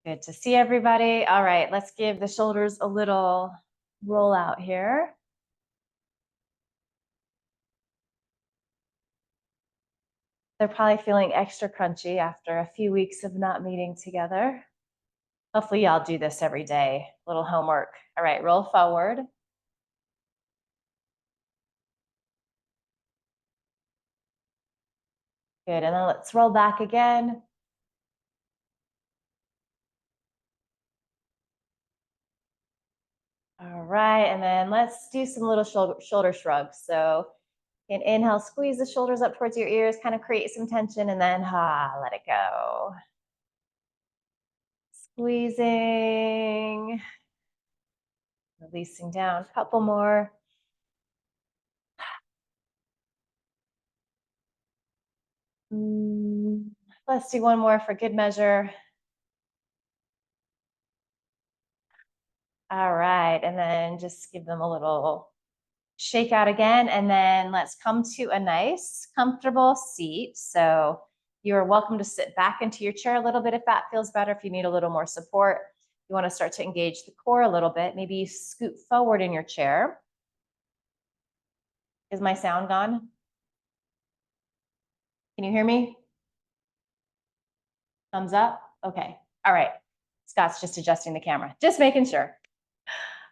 Good to see everybody. All right, let's give the shoulders a little roll out here. They're probably feeling extra crunchy after a few weeks of not meeting together. Hopefully y'all do this every day. Little homework. All right, roll forward. Good, and then let's roll back again. All right, and then let's do some little shoulder shrugs. So inhale, squeeze the shoulders up towards your ears, kind of create some tension, and then let it go. Squeezing, releasing down, a couple more. Let's do one more for good measure. All right, and then just give them a little shake out again, and then let's come to a nice, comfortable seat. So you're welcome to sit back into your chair a little bit if that feels better, if you need a little more support. You want to start to engage the core a little bit. Maybe you scoot forward in your chair. Is my sound gone? Can you hear me? Thumbs up? Okay. All right. Scott's just adjusting the camera, just making sure.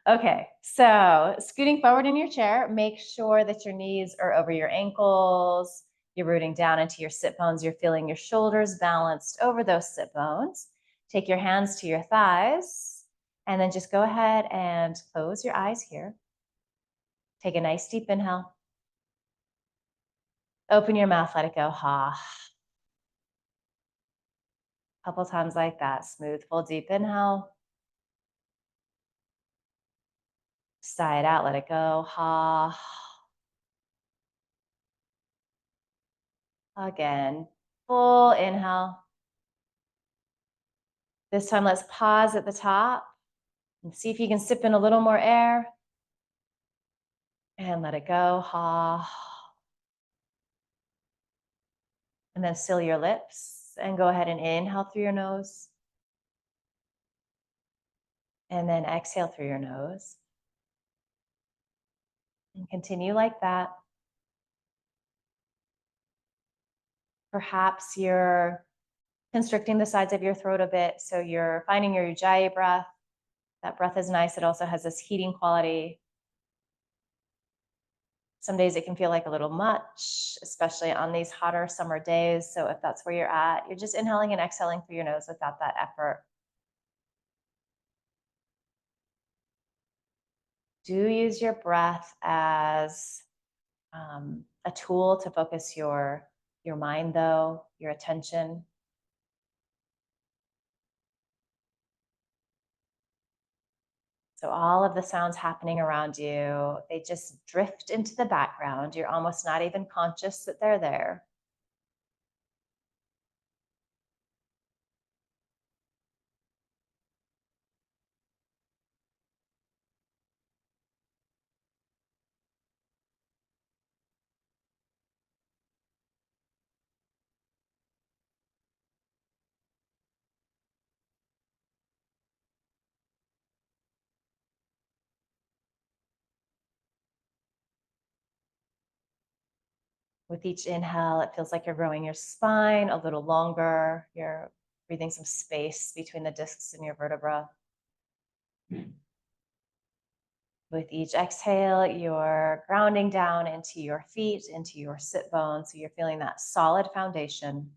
Okay, so scooting forward in your chair, make sure that your knees are over your ankles. You're rooting down into your sit bones. You're feeling your shoulders balanced over those sit bones. Take your hands to your thighs, and then just go ahead and close your eyes here. Take a nice deep inhale. Open your mouth, let it go. Ha. Couple times like that. Smooth, full, deep inhale. Sigh it out, let it go. Ha. Again, full inhale. This time, let's pause at the top and see if you can sip in a little more air and let it go. Ha. And then seal your lips and go ahead and inhale through your nose. And then exhale through your nose. And continue like that. Perhaps you're constricting the sides of your throat a bit, so you're finding your ujjayi breath. That breath is nice. It also has this heating quality. Some days it can feel like a little much, especially on these hotter summer days. So if that's where you're at, you're just inhaling and exhaling through your nose without that effort. Do use your breath as a tool to focus your mind, though, your attention. So all of the sounds happening around you, they just drift into the background. You're almost not even conscious that they're there. With each inhale, it feels like you're growing your spine a little longer. You're breathing some space between the discs in your vertebra. With each exhale, you're grounding down into your feet, into your sit bones. So you're feeling that solid foundation.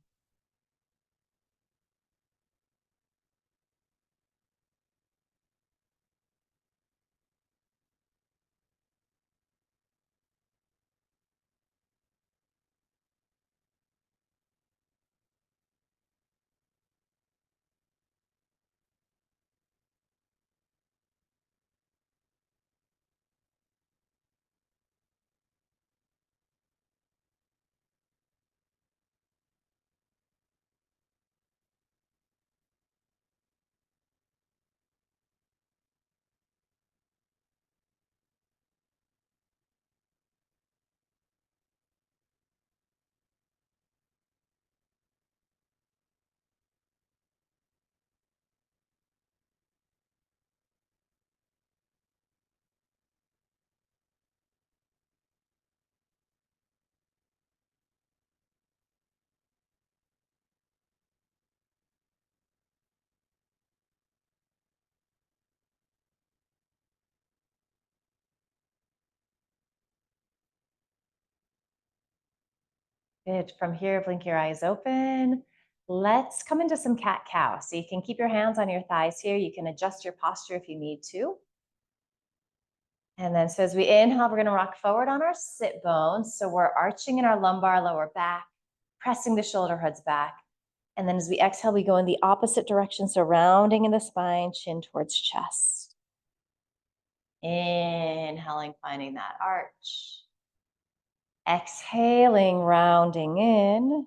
Good. From here, blink your eyes open. Let's come into some cat-cow. So you can keep your hands on your thighs here. You can adjust your posture if you need to. And then, so as we inhale, we're going to rock forward on our sit bones. So we're arching in our lumbar, lower back, pressing the shoulder heads back. And then as we exhale, we go in the opposite direction. So rounding in the spine, chin towards chest. Inhaling, finding that arch. Exhaling, rounding in.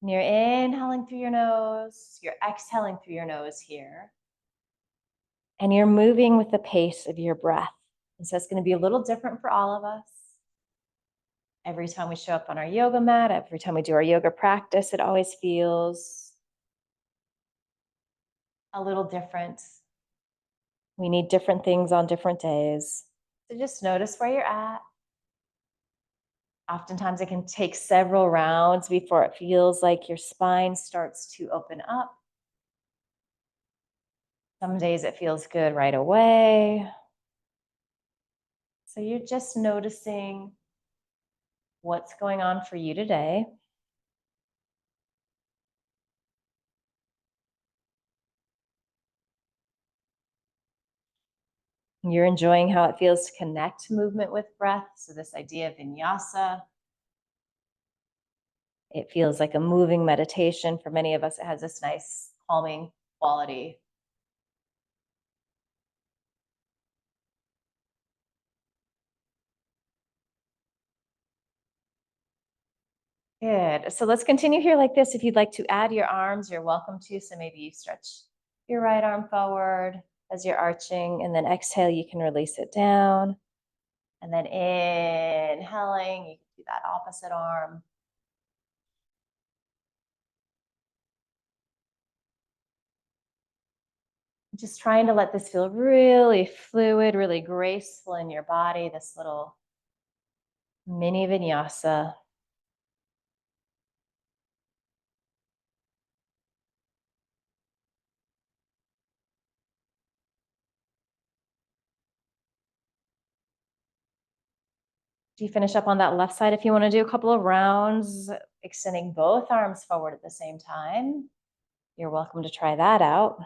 And you're inhaling through your nose. You're exhaling through your nose here. And you're moving with the pace of your breath. And so it's going to be a little different for all of us. Every time we show up on our yoga mat, every time we do our yoga practice, it always feels a little different. We need different things on different days. So just notice where you're at. Oftentimes it can take several rounds before it feels like your spine starts to open up. Some days it feels good right away. So you're just noticing what's going on for you today. You're enjoying how it feels to connect movement with breath. So this idea of vinyasa, it feels like a moving meditation. For many of us, it has this nice calming quality. Good. So let's continue here like this. If you'd like to add your arms, you're welcome to. So maybe you stretch your right arm forward as you're arching, and then exhale, you can release it down. And then inhaling, you can do that opposite arm. Just trying to let this feel really fluid, really graceful in your body, this little mini vinyasa. Do you finish up on that left side? If you want to do a couple of rounds, extending both arms forward at the same time, you're welcome to try that out.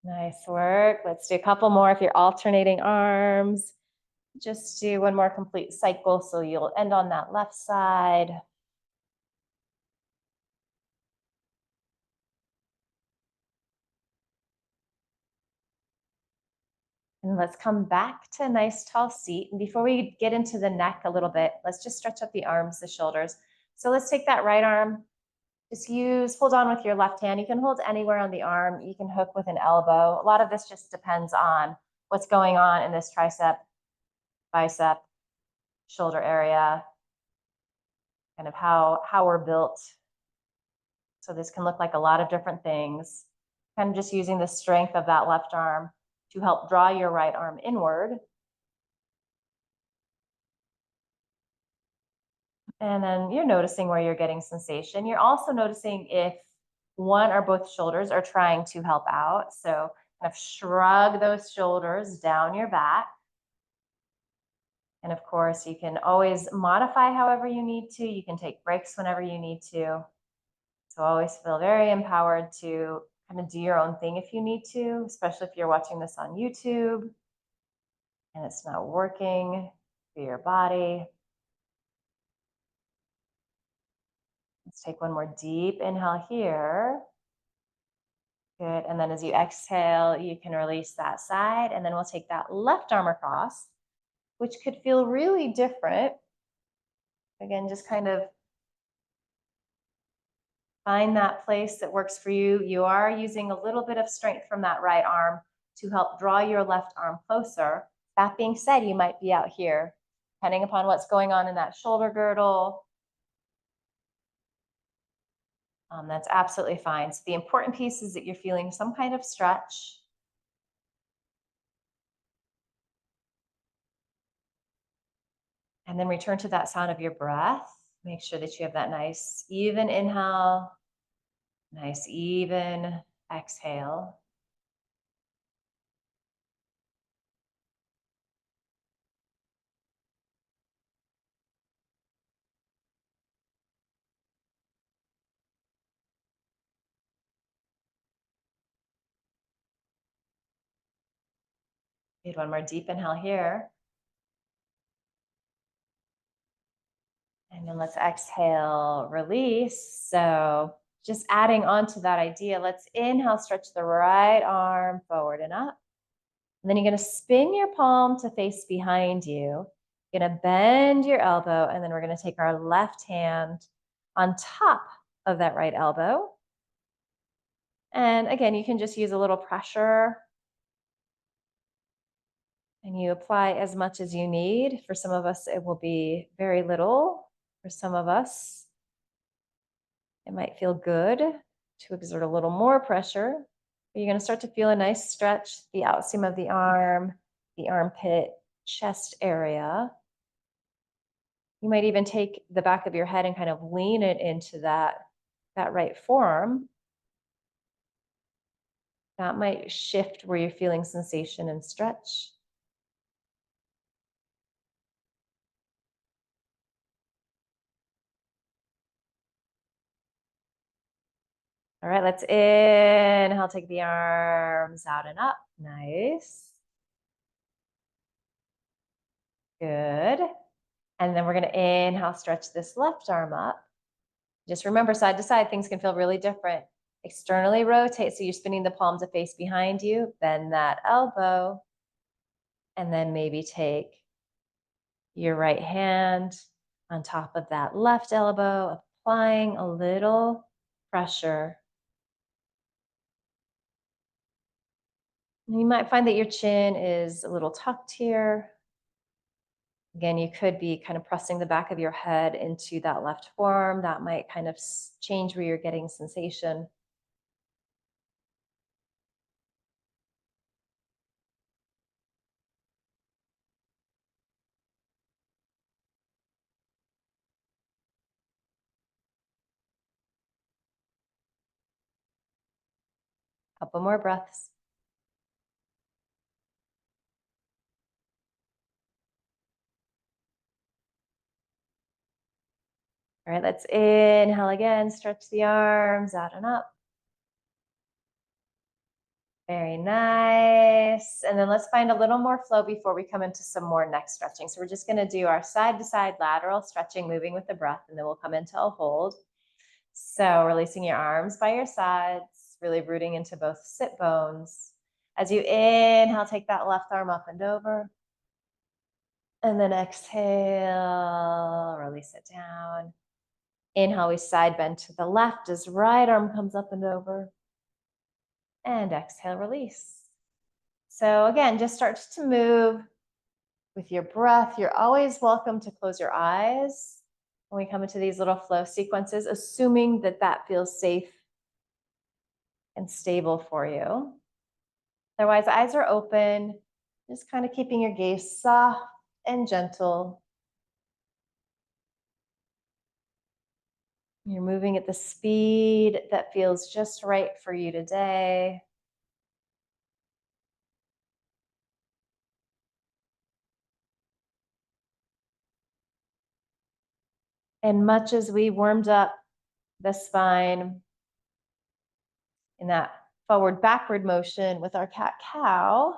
Nice work. Let's do a couple more. If you're alternating arms, just do one more complete cycle. So you'll end on that left side. And let's come back to a nice tall seat. And before we get into the neck a little bit, let's just stretch up the arms, the shoulders. So let's take that right arm. Just hold on with your left hand. You can hold anywhere on the arm. You can hook with an elbow. A lot of this just depends on what's going on in this tricep, bicep, shoulder area, kind of how we're built. So this can look like a lot of different things. Kind of just using the strength of that left arm to help draw your right arm inward. And then you're noticing where you're getting sensation. You're also noticing if one or both shoulders are trying to help out. So kind of shrug those shoulders down your back. And of course, you can always modify however you need to. You can take breaks whenever you need to. So always feel very empowered to kind of do your own thing if you need to, especially if you're watching this on YouTube and it's not working for your body. Let's take one more deep inhale here. Good. And then as you exhale, you can release that side. And then we'll take that left arm across, which could feel really different. Again, just kind of find that place that works for you. You are using a little bit of strength from that right arm to help draw your left arm closer. That being said, you might be out here, depending upon what's going on in that shoulder girdle. That's absolutely fine. So the important piece is that you're feeling some kind of stretch. And then return to that sound of your breath. Make sure that you have that nice, even inhale, nice, even exhale. Good. One more deep inhale here. And then let's exhale, release. So just adding on to that idea, let's inhale, stretch the right arm forward and up. And then you're going to spin your palm to face behind you. You're going to bend your elbow, and then we're going to take our left hand on top of that right elbow. And again, you can just use a little pressure, and you apply as much as you need. For some of us, it will be very little. For some of us, it might feel good to exert a little more pressure. But you're going to start to feel a nice stretch, the outseam of the arm, the armpit, chest area. You might even take the back of your head and kind of lean it into that right forearm. That might shift where you're feeling sensation and stretch. All right, let's inhale, take the arms out and up. Nice. Good. And then we're going to inhale, stretch this left arm up. Just remember, side to side, things can feel really different. Externally rotate, so you're spinning the palm to face behind you, bend that elbow, and then maybe take your right hand on top of that left elbow, applying a little pressure. You might find that your chin is a little tucked here. Again, you could be kind of pressing the back of your head into that left forearm. That might kind of change where you're getting sensation. Couple more breaths. All right, let's inhale again, stretch the arms out and up. Very nice. And then let's find a little more flow before we come into some more neck stretching. So we're just going to do our side to side lateral stretching, moving with the breath, and then we'll come into a hold. So releasing your arms by your sides, really rooting into both sit bones. As you inhale, take that left arm up and over. And then exhale, release it down. Inhale, we side bend to the left as right arm comes up and over. And exhale, release. So again, just start to move with your breath. You're always welcome to close your eyes when we come into these little flow sequences, assuming that that feels safe and stable for you. Otherwise, eyes are open, just kind of keeping your gaze soft and gentle. You're moving at the speed that feels just right for you today. And much as we warmed up the spine in that forward backward motion with our cat cow,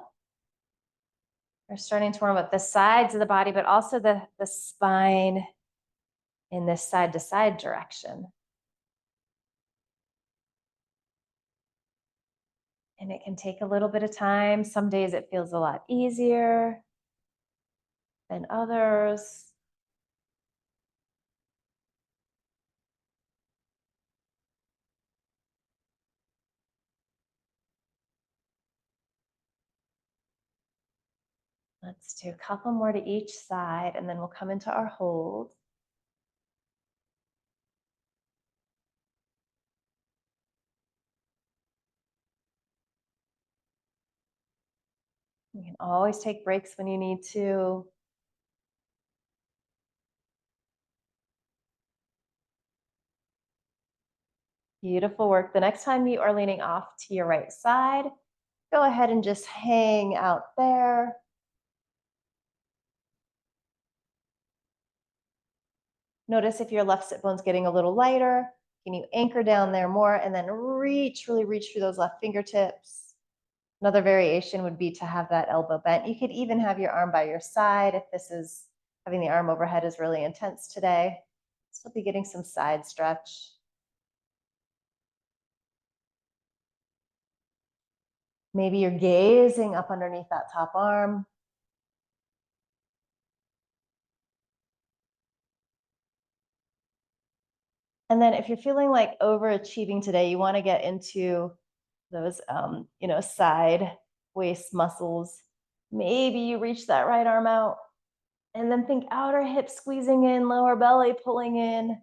we're starting to warm up the sides of the body, but also the spine in this side to side direction. And it can take a little bit of time. Some days it feels a lot easier than others. Let's do a couple more to each side, and then we'll come into our hold. You can always take breaks when you need to. Beautiful work. The next time you are leaning off to your right side, go ahead and just hang out there. Notice if your left sit bone's getting a little lighter. Can you anchor down there more and then reach, really reach through those left fingertips? Another variation would be to have that elbow bent. You could even have your arm by your side if this is having the arm overhead is really intense today. Still be getting some side stretch. Maybe you're gazing up underneath that top arm. And then if you're feeling like overachieving today, you want to get into those, side waist muscles. Maybe you reach that right arm out and then think outer hip squeezing in, lower belly pulling in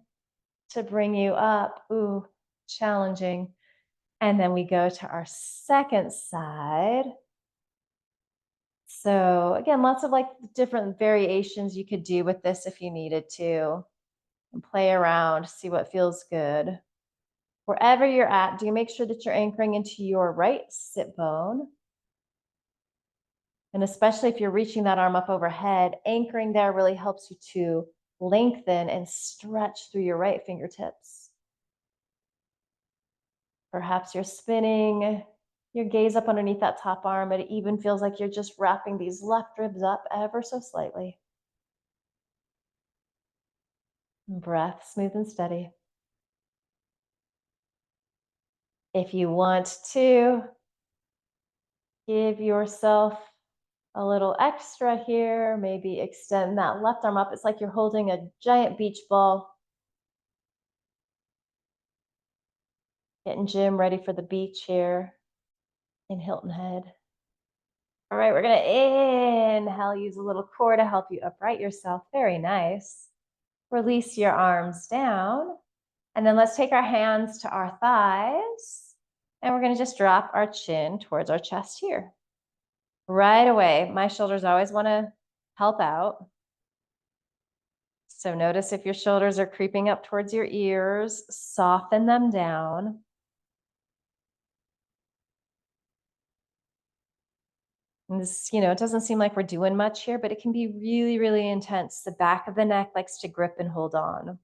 to bring you up. Ooh, challenging. And then we go to our second side. So again, lots of like different variations you could do with this if you needed to, and play around, see what feels good. Wherever you're at, do you make sure that you're anchoring into your right sit bone? And especially if you're reaching that arm up overhead, anchoring there really helps you to lengthen and stretch through your right fingertips. Perhaps you're spinning your gaze up underneath that top arm. It even feels like you're just wrapping these left ribs up ever so slightly. Breath smooth and steady. If you want to, give yourself a little extra here. Maybe extend that left arm up. It's like you're holding a giant beach ball. Getting Jim ready for the beach here in Hilton Head. All right, we're gonna inhale, use a little core to help you upright yourself. Very nice. Release your arms down. And then let's take our hands to our thighs. And we're gonna just drop our chin towards our chest here. Right away, my shoulders always wanna help out. So notice if your shoulders are creeping up towards your ears, soften them down. And this, it doesn't seem like we're doing much here, but it can be really, really intense. The back of the neck likes to grip and hold on.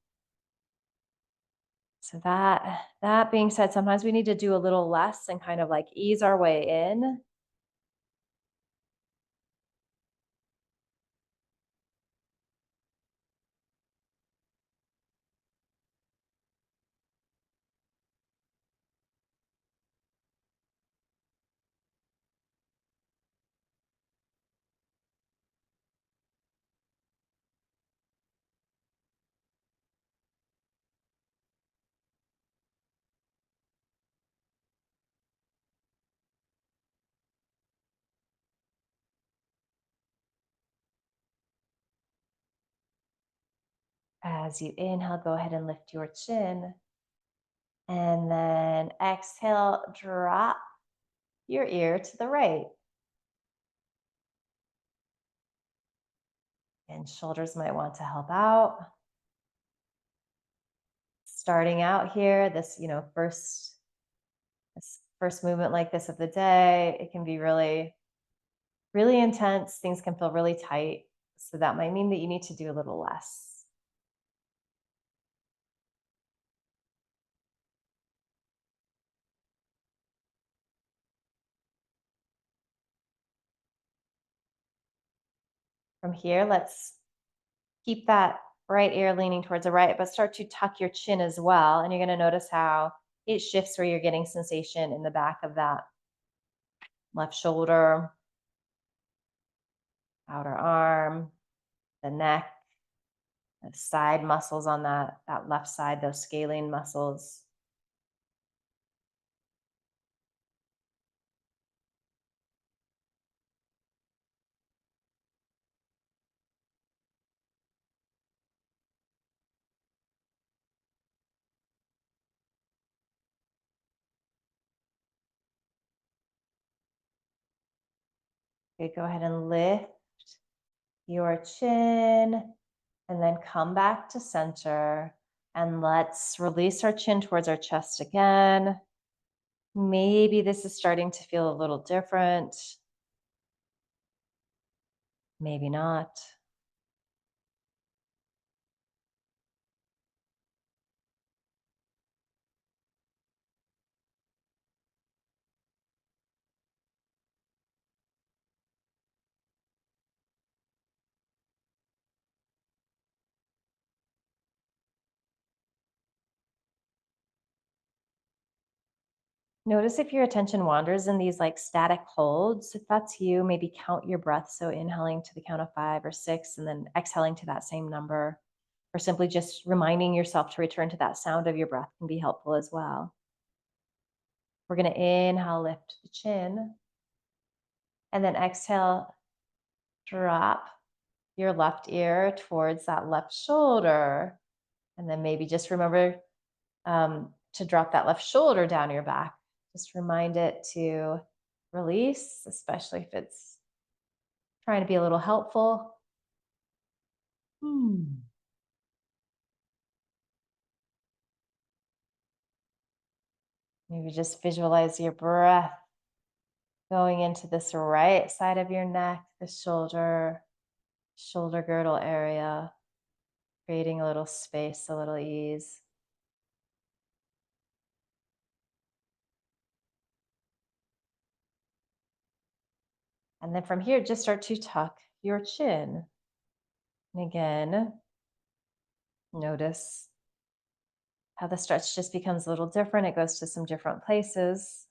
So that being said, sometimes we need to do a little less and kind of like ease our way in. As you inhale, go ahead and lift your chin. And then exhale, drop your ear to the right. And shoulders might want to help out. Starting out here, this first movement like this of the day, it can be really, really intense. Things can feel really tight. So that might mean that you need to do a little less. From here, let's keep that right ear leaning towards the right, but start to tuck your chin as well. And you're going to notice how it shifts where you're getting sensation in the back of that left shoulder, outer arm, the neck, the side muscles on that left side, those scalene muscles. Okay, go ahead and lift your chin and then come back to center. And let's release our chin towards our chest again. Maybe this is starting to feel a little different. Maybe not. Notice if your attention wanders in these like static holds. If that's you, maybe count your breath. So inhaling to the count of 5 or 6 and then exhaling to that same number, or simply just reminding yourself to return to that sound of your breath can be helpful as well. We're going to inhale, lift the chin, and then exhale, drop your left ear towards that left shoulder. And then maybe just remember to drop that left shoulder down your back. Just remind it to release, especially if it's trying to be a little helpful. Hmm. Maybe just visualize your breath going into this right side of your neck, the shoulder girdle area, creating a little space, a little ease. And then from here, just start to tuck your chin. And again, notice how the stretch just becomes a little different. It goes to some different places.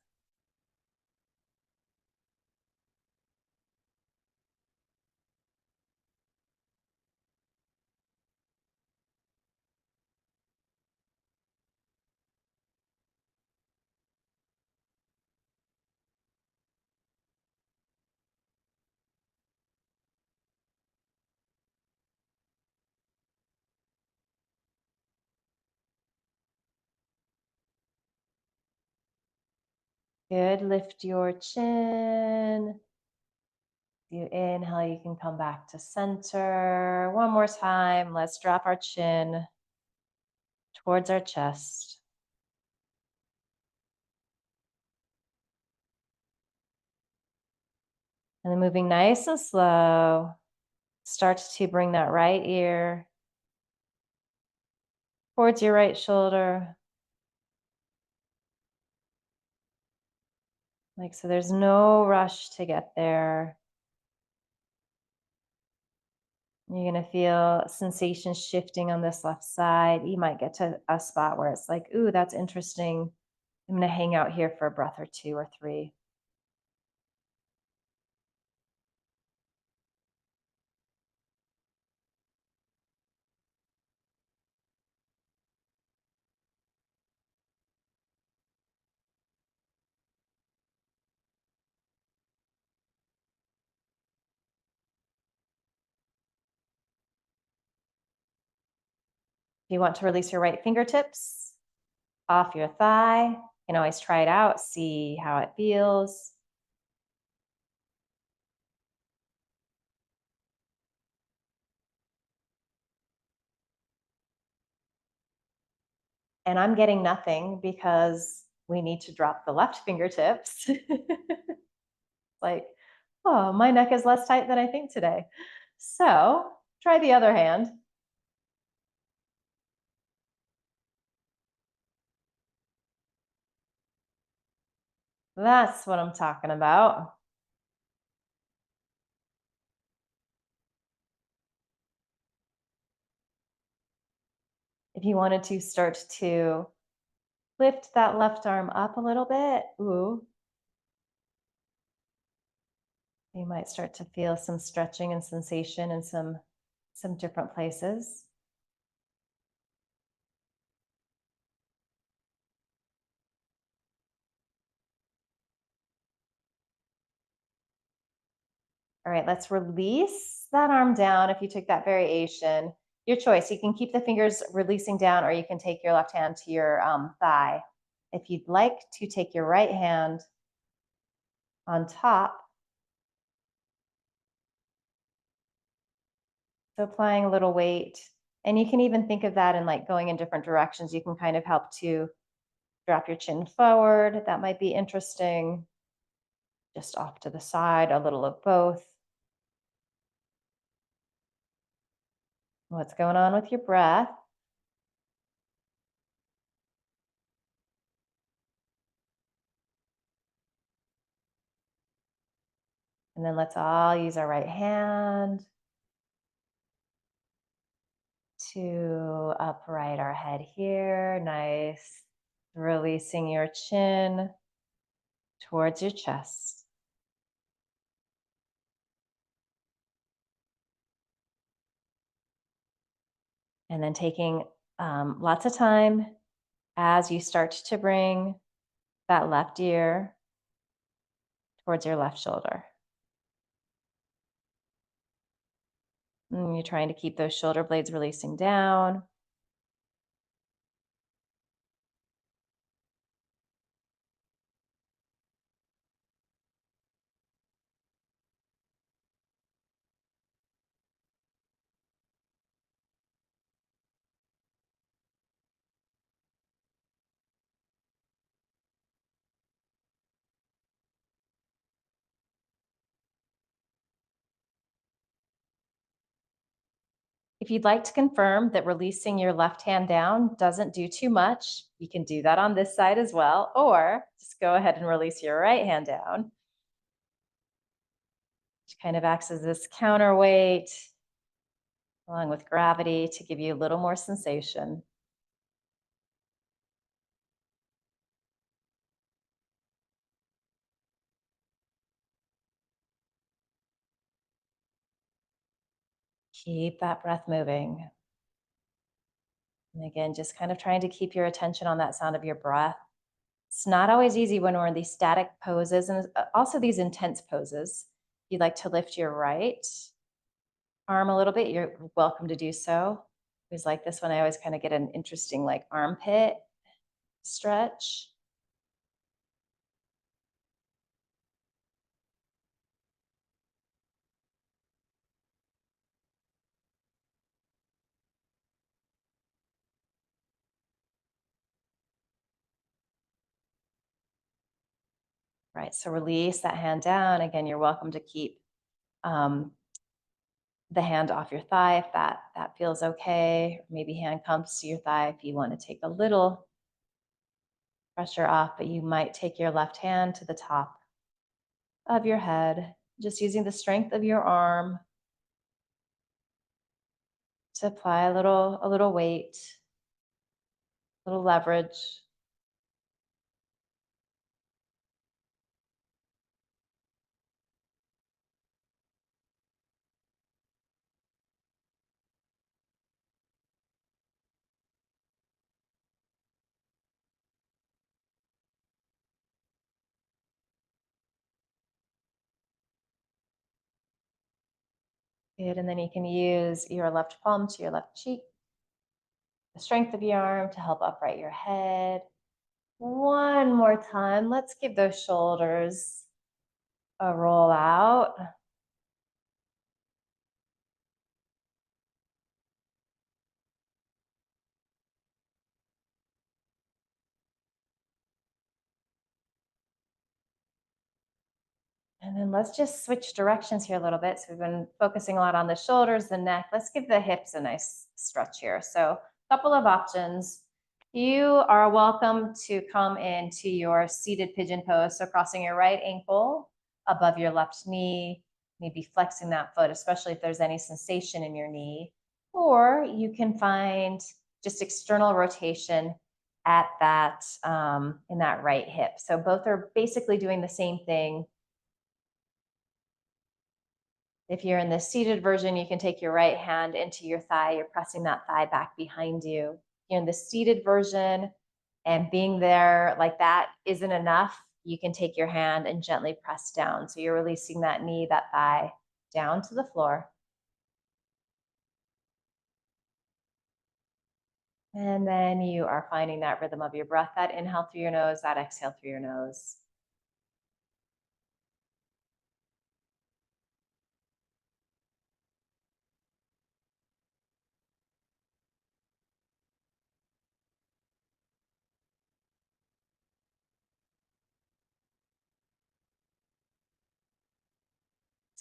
Good. Lift your chin. You inhale, you can come back to center. One more time. Let's drop our chin towards our chest. And then moving nice and slow, start to bring that right ear towards your right shoulder. Like so, there's no rush to get there. You're going to feel sensation shifting on this left side. You might get to a spot where it's like, ooh, that's interesting. I'm going to hang out here for a breath or 2 or 3. If you want to release your right fingertips off your thigh, you can always try it out, see how it feels. And I'm getting nothing because we need to drop the left fingertips. Like, oh, my neck is less tight than I think today. So try the other hand. That's what I'm talking about. If you wanted to start to lift that left arm up a little bit, ooh, you might start to feel some stretching and sensation in some different places. All right, let's release that arm down. If you took that variation, your choice. You can keep the fingers releasing down, or you can take your left hand to your thigh. If you'd like to take your right hand on top, so applying a little weight And you can even think of that in like going in different directions. You can kind of help to drop your chin forward. That might be interesting. Just off to the side, a little of both. What's going on with your breath? And then let's all use our right hand to upright our head here. Nice. Releasing your chin towards your chest. And then taking lots of time as you start to bring that left ear towards your left shoulder. And you're trying to keep those shoulder blades releasing down. If you'd like to confirm that releasing your left hand down doesn't do too much, you can do that on this side as well, or just go ahead and release your right hand down, which kind of acts as this counterweight along with gravity to give you a little more sensation. Keep that breath moving. And again, just kind of trying to keep your attention on that sound of your breath. It's not always easy when we're in these static poses and also these intense poses. If you'd like to lift your right arm a little bit, you're welcome to do so. I always like this one. I always kind of get an interesting like armpit stretch. Right. So release that hand down. Again, you're welcome to keep um, the hand off your thigh if that feels okay. Maybe hand comes to your thigh if you want to take a little pressure off, but you might take your left hand to the top of your head, just using the strength of your arm to apply a little weight, a little leverage. Good. And then you can use your left palm to your left cheek, the strength of your arm to help upright your head. One more time. Let's give those shoulders a roll out. And then let's just switch directions here a little bit. So we've been focusing a lot on the shoulders, the neck. Let's give the hips a nice stretch here. So a couple of options. You are welcome to come into your seated pigeon pose. So crossing your right ankle above your left knee, maybe flexing that foot, especially if there's any sensation in your knee. Or you can find just external rotation at that in that right hip. So both are basically doing the same thing. If you're in the seated version, you can take your right hand into your thigh. You're pressing that thigh back behind you. You're in the seated version, and being there like that isn't enough. You can take your hand and gently press down. So you're releasing that knee, that thigh down to the floor. And then you are finding that rhythm of your breath, that inhale through your nose, that exhale through your nose.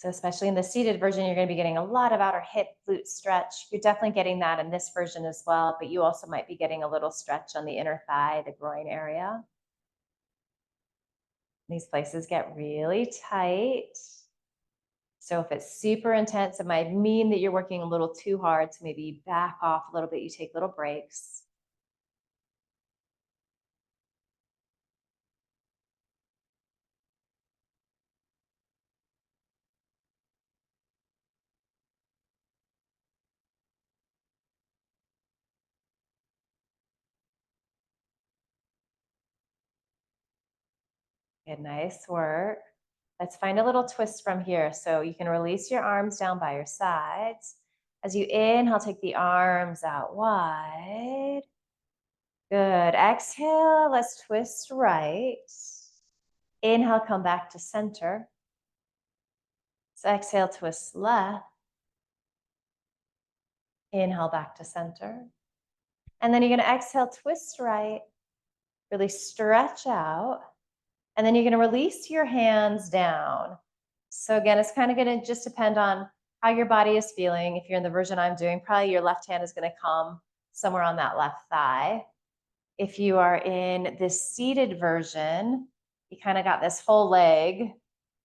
So especially in the seated version, you're going to be getting a lot of outer hip glute stretch. You're definitely getting that in this version as well, but you also might be getting a little stretch on the inner thigh, the groin area. These places get really tight. So if it's super intense, it might mean that you're working a little too hard. So maybe back off a little bit. You take little breaks. Good, nice work. Let's find a little twist from here. So you can release your arms down by your sides. As you inhale, take the arms out wide. Good. Exhale, let's twist right. Inhale, come back to center. So exhale, twist left. Inhale, back to center. And then you're going to exhale, twist right. Really stretch out. And then you're going to release your hands down. So again, it's kind of going to just depend on how your body is feeling. If you're in the version I'm doing, probably your left hand is going to come somewhere on that left thigh. If you are in this seated version, you kind of got this whole leg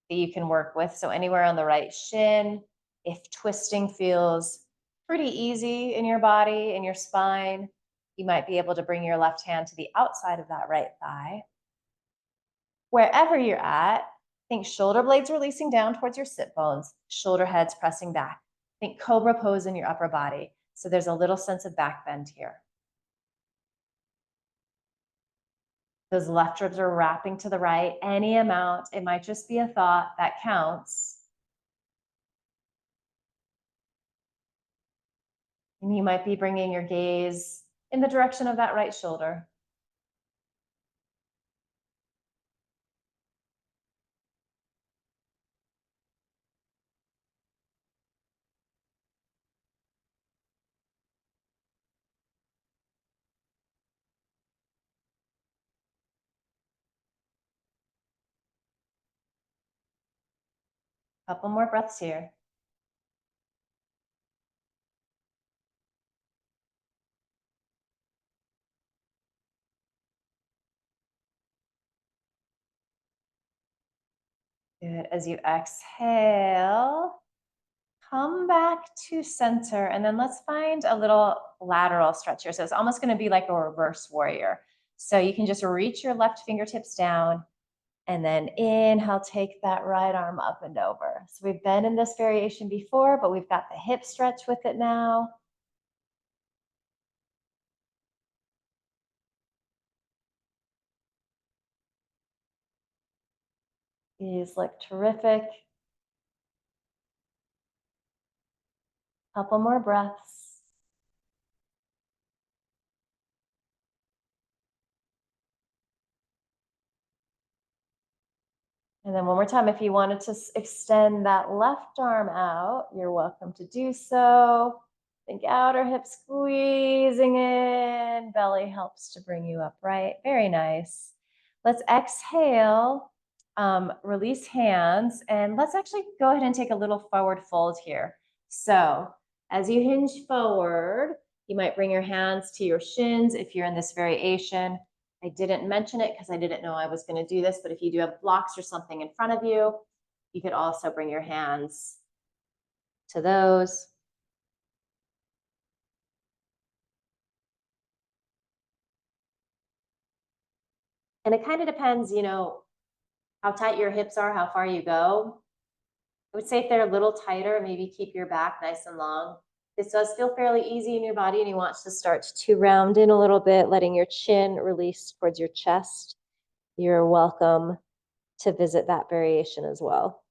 that you can work with. So anywhere on the right shin, if twisting feels pretty easy in your body, in your spine, you might be able to bring your left hand to the outside of that right thigh. Wherever you're at, think shoulder blades releasing down towards your sit bones, shoulder heads pressing back. Think cobra pose in your upper body. So there's a little sense of back bend here. Those left ribs are wrapping to the right, any amount. It might just be a thought that counts. And you might be bringing your gaze in the direction of that right shoulder. Couple more breaths here. Good. As you exhale, come back to center, and then let's find a little lateral stretch here. So it's almost going to be like a reverse warrior. So you can just reach your left fingertips down, and then inhale, take that right arm up and over. So we've been in this variation before, but we've got the hip stretch with it now. These look terrific. Couple more breaths. And then one more time, if you wanted to extend that left arm out, you're welcome to do so. Think outer hip squeezing in. Belly helps to bring you upright. Very nice. Let's exhale, release hands, and let's actually go ahead and take a little forward fold here. So as you hinge forward, you might bring your hands to your shins if you're in this variation. I didn't mention it because I didn't know I was going to do this, but if you do have blocks or something in front of you, you could also bring your hands to those. And it kind of depends, how tight your hips are, how far you go. I would say if they're a little tighter, maybe keep your back nice and long. This does feel fairly easy in your body and you want to start to round in a little bit, letting your chin release towards your chest. You're welcome to visit that variation as well.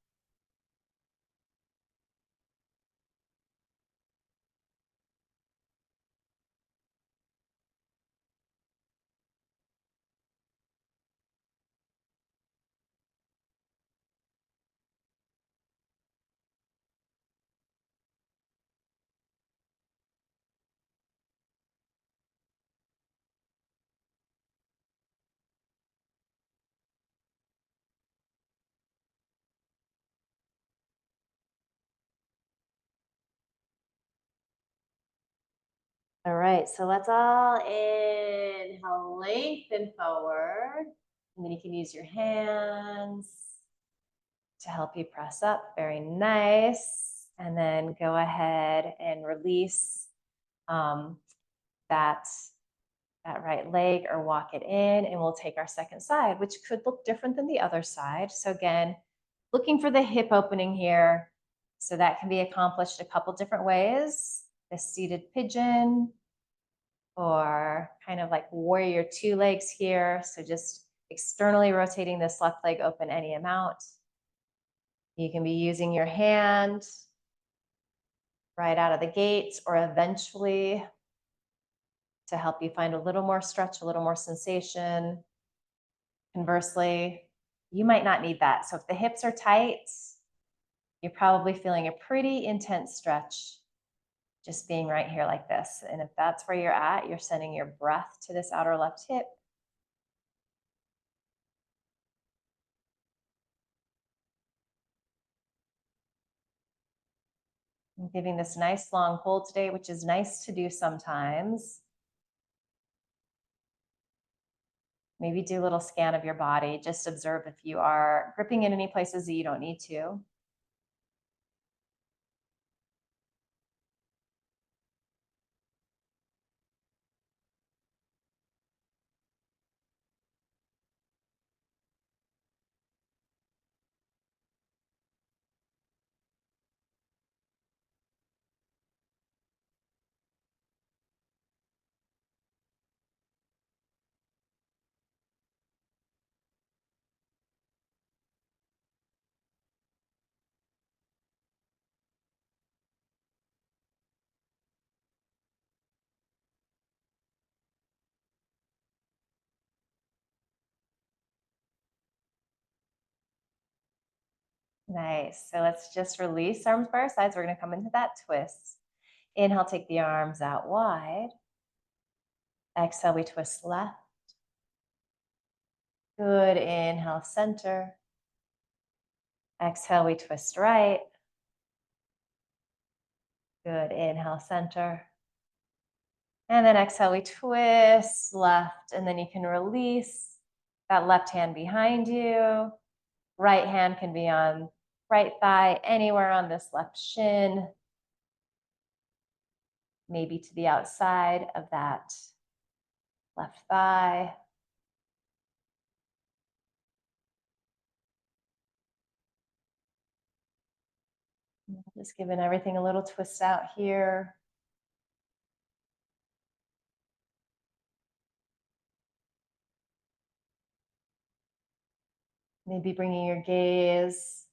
All right, so let's all inhale, lengthen forward. And then you can use your hands to help you press up. Very nice. And then go ahead and release that right leg or walk it in, and we'll take our second side, which could look different than the other side. So again, looking for the hip opening here. So that can be accomplished a couple different ways. The seated pigeon, or kind of like warrior two legs here. So just externally rotating this left leg open any amount. You can be using your hand right out of the gate or eventually to help you find a little more stretch, a little more sensation. Conversely, you might not need that. So if the hips are tight, you're probably feeling a pretty intense stretch just being right here like this. And if that's where you're at, you're sending your breath to this outer left hip. I'm giving this nice long hold today, which is nice to do sometimes. Maybe do a little scan of your body. Just observe if you are gripping in any places that you don't need to. Nice. So let's just release arms by our sides. We're going to come into that twist. Inhale, take the arms out wide. Exhale, we twist left. Good. Inhale, center. Exhale, we twist right. Good. Inhale, center. And then exhale, we twist left. And then you can release that left hand behind you. Right hand can be on right thigh, anywhere on this left shin. Maybe to the outside of that left thigh. Just giving everything a little twist out here. Maybe bringing your gaze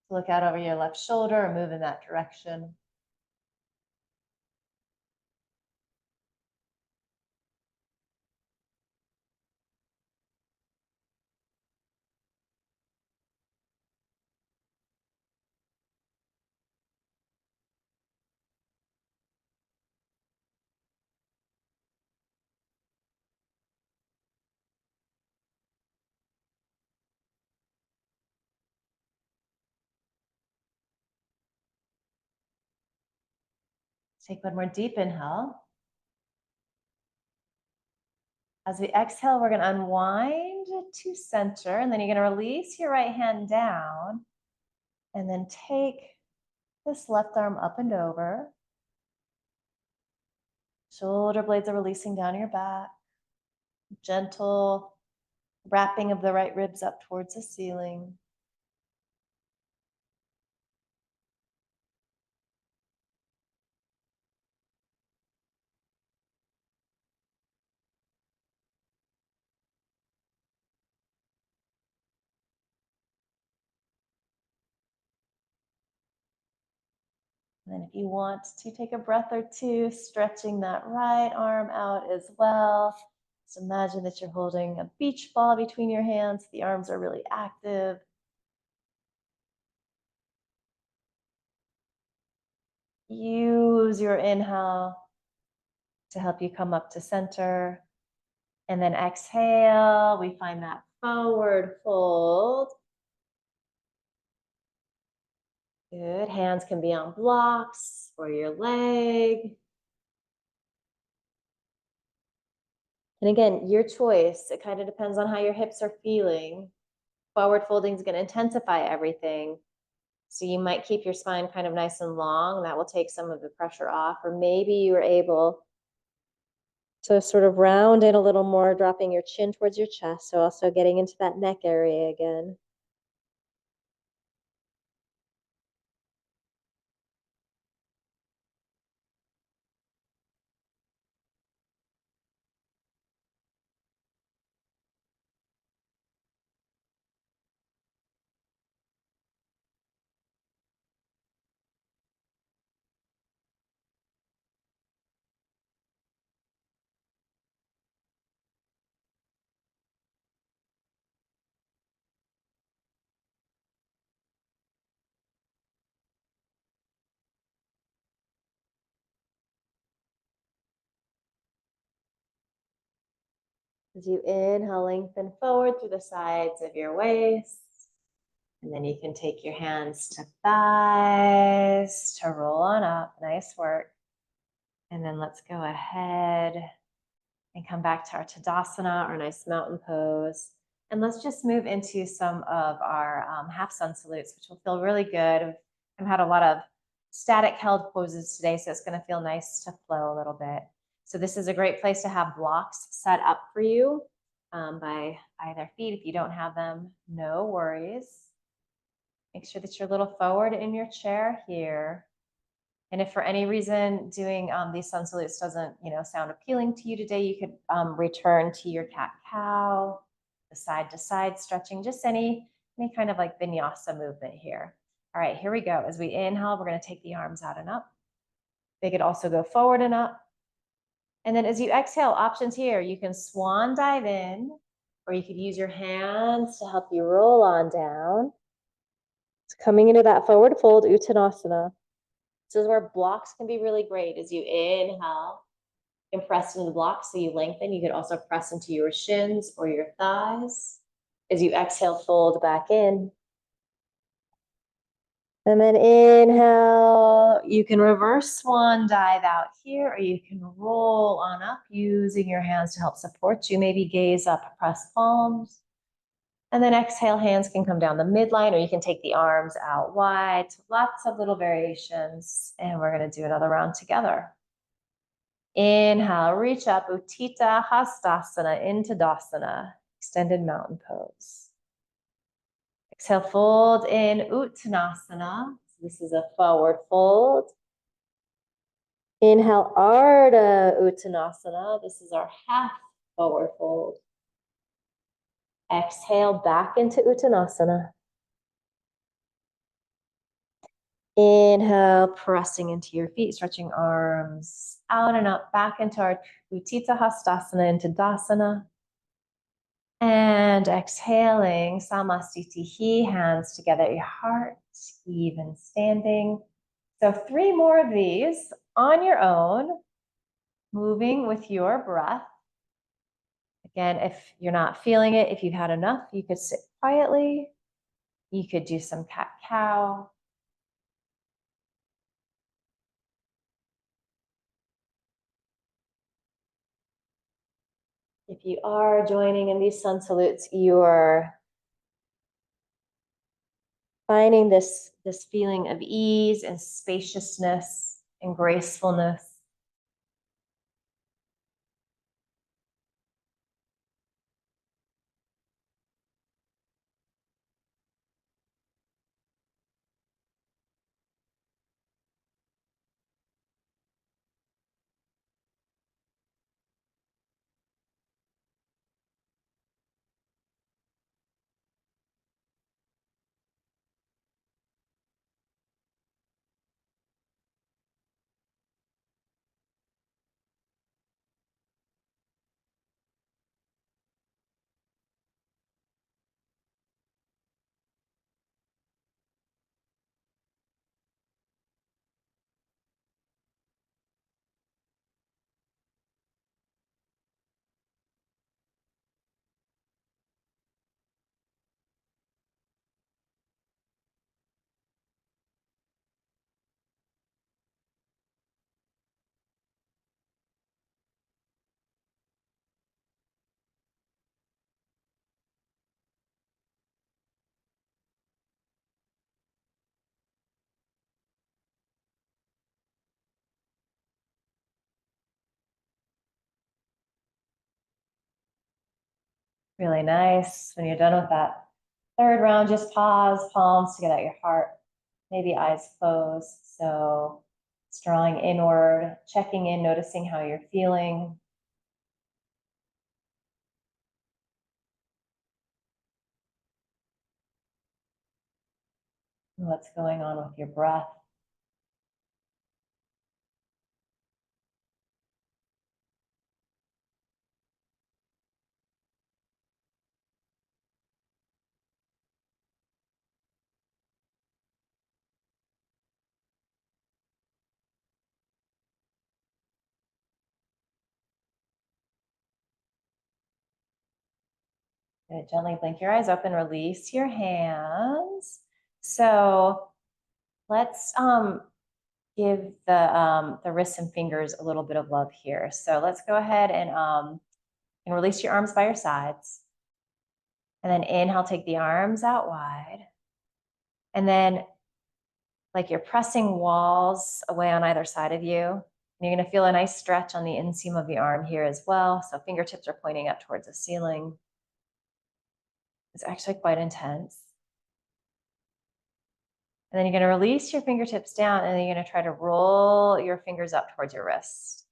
to look out over your left shoulder or move in that direction. Take one more deep inhale. As we exhale, we're going to unwind to center, and then you're going to release your right hand down, and then take this left arm up and over. Shoulder blades are releasing down your back. Gentle wrapping of the right ribs up towards the ceiling. And then if you want to take a breath or two, stretching that right arm out as well. Just imagine that you're holding a beach ball between your hands. The arms are really active. Use your inhale to help you come up to center. And then exhale, we find that forward fold. Good. Hands can be on blocks or your leg. And again, your choice. It kind of depends on how your hips are feeling. Forward folding is going to intensify everything. So you might keep your spine kind of nice and long. That will take some of the pressure off. Or maybe you were able to sort of round in a little more, dropping your chin towards your chest. So also getting into that neck area again. As you inhale, lengthen forward through the sides of your waist. And then you can take your hands to thighs to roll on up. Nice work. And then let's go ahead and come back to our Tadasana, our nice mountain pose. And let's just move into some of our half sun salutes, which will feel really good. I've had a lot of static held poses today, so it's going to feel nice to flow a little bit. So this is a great place to have blocks set up for you by either feet. If you don't have them, no worries. Make sure that you're a little forward in your chair here. And if for any reason doing these sun salutes doesn't, sound appealing to you today, you could return to your cat-cow, the side-to-side stretching, just any kind of like vinyasa movement here. All right, here we go. As we inhale, we're going to take the arms out and up. They could also go forward and up. And then as you exhale, options here, you can swan dive in, or you could use your hands to help you roll on down. So coming into that forward fold, Uttanasana. This is where blocks can be really great. As you inhale, you can press into the blocks so you lengthen. You could also press into your shins or your thighs. As you exhale, fold back in. And then inhale, you can reverse swan dive out here, or you can roll on up using your hands to help support you. Maybe gaze up, press palms. And then exhale, hands can come down the midline, or you can take the arms out wide. Lots of little variations. And we're going to do another round together. Inhale, reach up, Utthita Hastasana into Dasana, extended mountain pose. Exhale, fold in Uttanasana. So this is a forward fold. Inhale, Ardha Uttanasana. This is our half forward fold. Exhale, back into Uttanasana. Inhale, pressing into your feet, stretching arms out and up, back into our Utthita Hastasana, into Dasana. And exhaling, Samastitihi, hands together at your heart, even standing. So 3 more of these on your own, moving with your breath. Again, if you're not feeling it, if you've had enough, you could sit quietly. You could do some cat-cow. If you are joining in these sun salutes, you're finding this feeling of ease and spaciousness and gracefulness. Really nice. When you're done with that third round, just pause, palms to get out your heart, maybe eyes closed. So it's drawing inward, checking in, noticing how you're feeling. What's going on with your breath. Good. Gently blink your eyes open, release your hands. So let's give the wrists and fingers a little bit of love here. So let's go ahead and release your arms by your sides. And then inhale, take the arms out wide. And then like you're pressing walls away on either side of you. And you're gonna feel a nice stretch on the inseam of the arm here as well. So fingertips are pointing up towards the ceiling. It's actually quite intense. And then you're gonna release your fingertips down and then you're gonna try to roll your fingers up towards your wrist.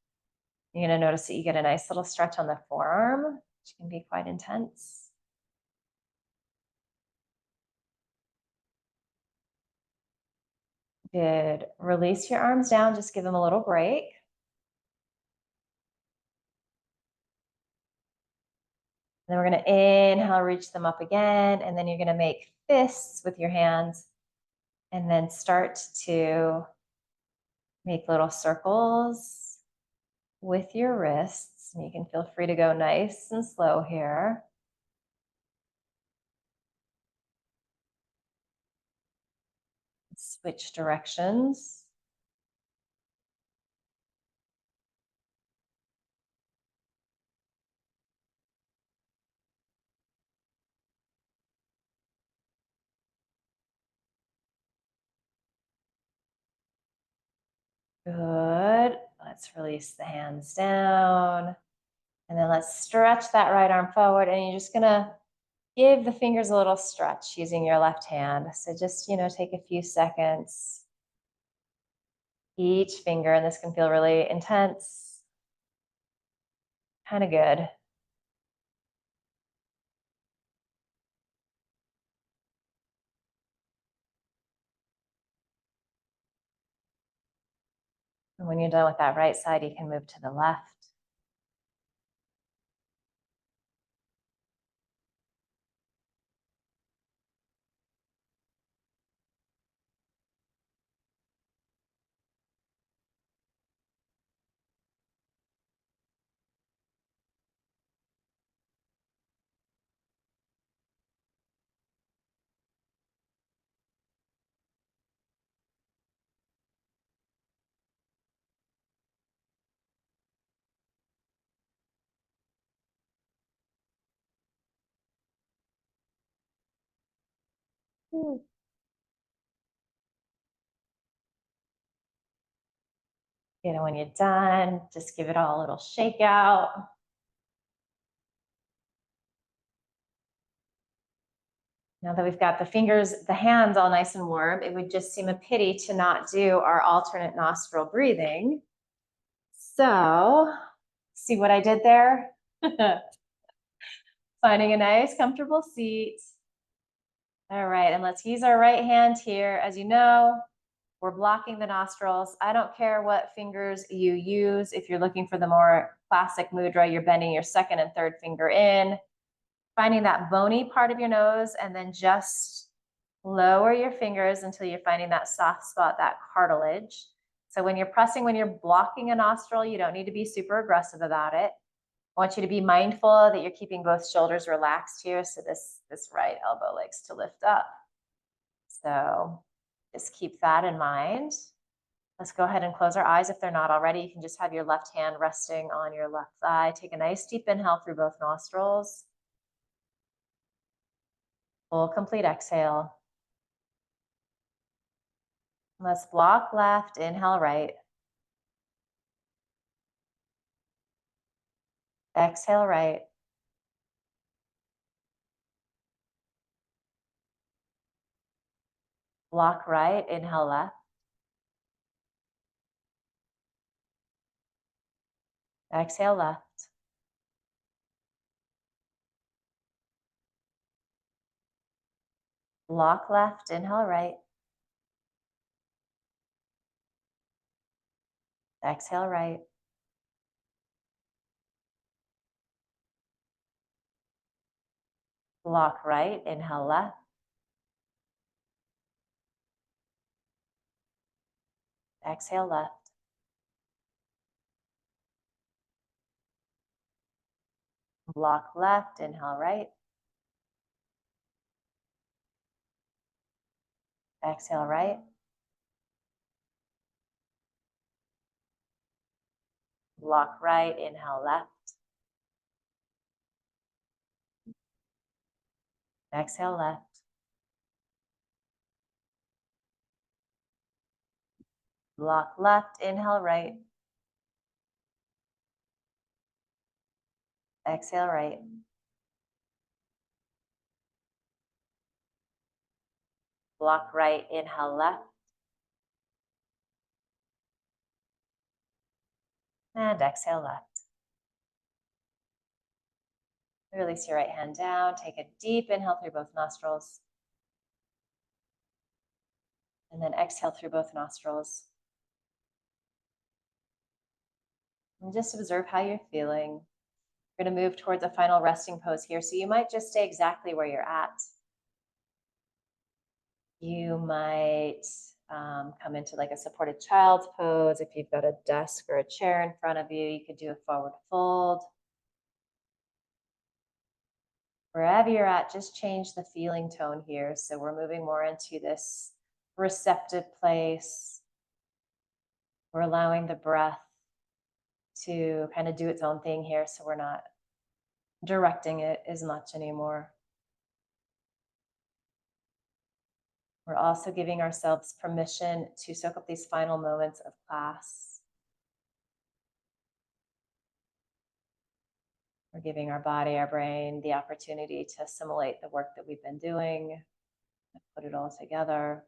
You're gonna notice that you get a nice little stretch on the forearm, which can be quite intense. Good. Release your arms down, just give them a little break. Then we're going to inhale, reach them up again, and then you're going to make fists with your hands and then start to make little circles with your wrists. And you can feel free to go nice and slow here. Switch directions. Good. Let's release the hands down. And then let's stretch that right arm forward. And you're just going to give the fingers a little stretch using your left hand. So just, take a few seconds. Each finger, and this can feel really intense. Kind of good. And when you're done with that right side, you can move to the left. When you're done, just give it all a little shake out. Now that we've got the fingers, the hands all nice and warm, it would just seem a pity to not do our alternate nostril breathing. So, see what I did there? Finding a nice, comfortable seat. All right, and let's use our right hand here. As you know, we're blocking the nostrils. I don't care what fingers you use. If you're looking for the more classic mudra, you're bending your second and third finger in, finding that bony part of your nose, and then just lower your fingers until you're finding that soft spot, that cartilage. So when you're pressing, when you're blocking a nostril, you don't need to be super aggressive about it. I want you to be mindful that you're keeping both shoulders relaxed here. So this right elbow likes to lift up. So just keep that in mind. Let's go ahead and close our eyes if they're not already. You can just have your left hand resting on your left thigh. Take a nice deep inhale through both nostrils. Full complete exhale. Let's block left, inhale right. Exhale right. Block right, inhale left. Exhale left. Block left, inhale right. Exhale right. Block right, inhale left. Exhale left. Block left, inhale right. Exhale right. Block right, inhale left. Exhale left. Block left, inhale right. Exhale right. Block right, inhale left. And exhale left. Release your right hand down. Take a deep inhale through both nostrils. And then exhale through both nostrils. And just observe how you're feeling. We're going to move towards a final resting pose here. So you might just stay exactly where you're at. You might come into like a supported child's pose. If you've got a desk or a chair in front of you, you could do a forward fold. Wherever you're at, just change the feeling tone here. So we're moving more into this receptive place. We're allowing the breath to kind of do its own thing here. So we're not directing it as much anymore. We're also giving ourselves permission to soak up these final moments of class. We're giving our body, our brain, the opportunity to assimilate the work that we've been doing, and put it all together.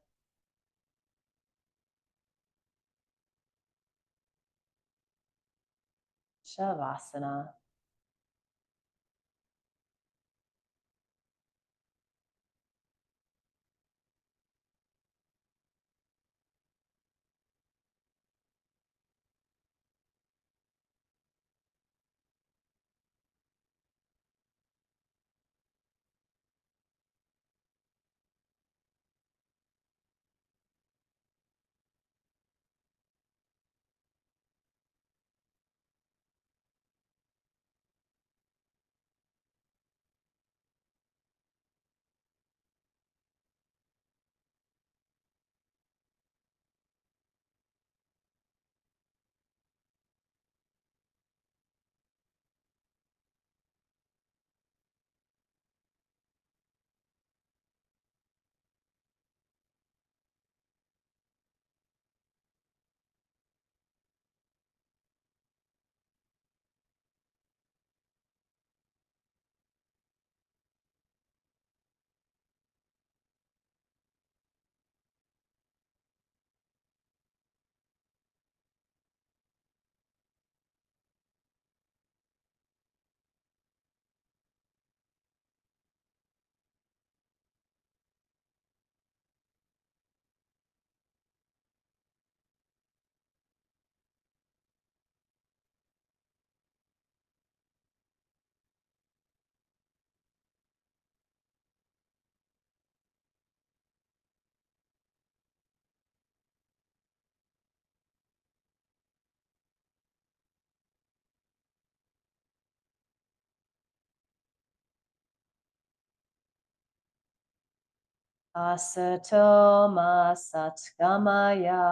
Shavasana. Asato ma satgamaya.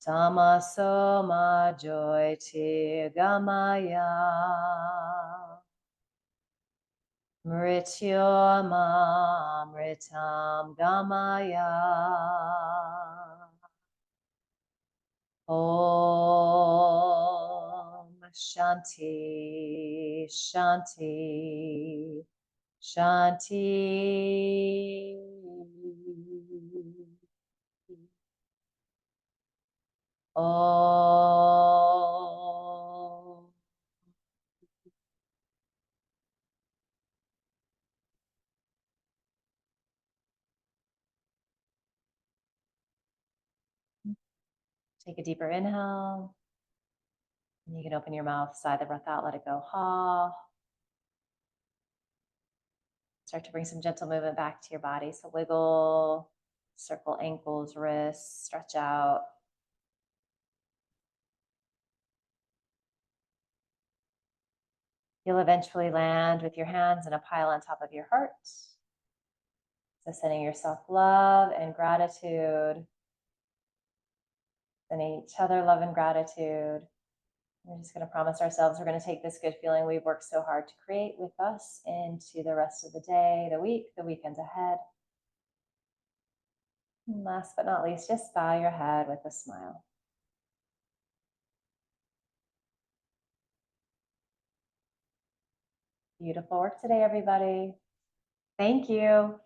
Tamaso ma jyotirgamaya. Mrityoma mritam gamaya. Om Shanti Shanti Shanti. Om. Take a deeper inhale. And you can open your mouth, sigh the breath out, let it go. Ha. Start to bring some gentle movement back to your body. So wiggle, circle ankles, wrists, stretch out. You'll eventually land with your hands in a pile on top of your heart. So sending yourself love and gratitude. Sending each other love and gratitude. We're just going to promise ourselves we're going to take this good feeling we've worked so hard to create with us into the rest of the day, the week, the weekends ahead. And last but not least, just bow your head with a smile. Beautiful work today, everybody. Thank you.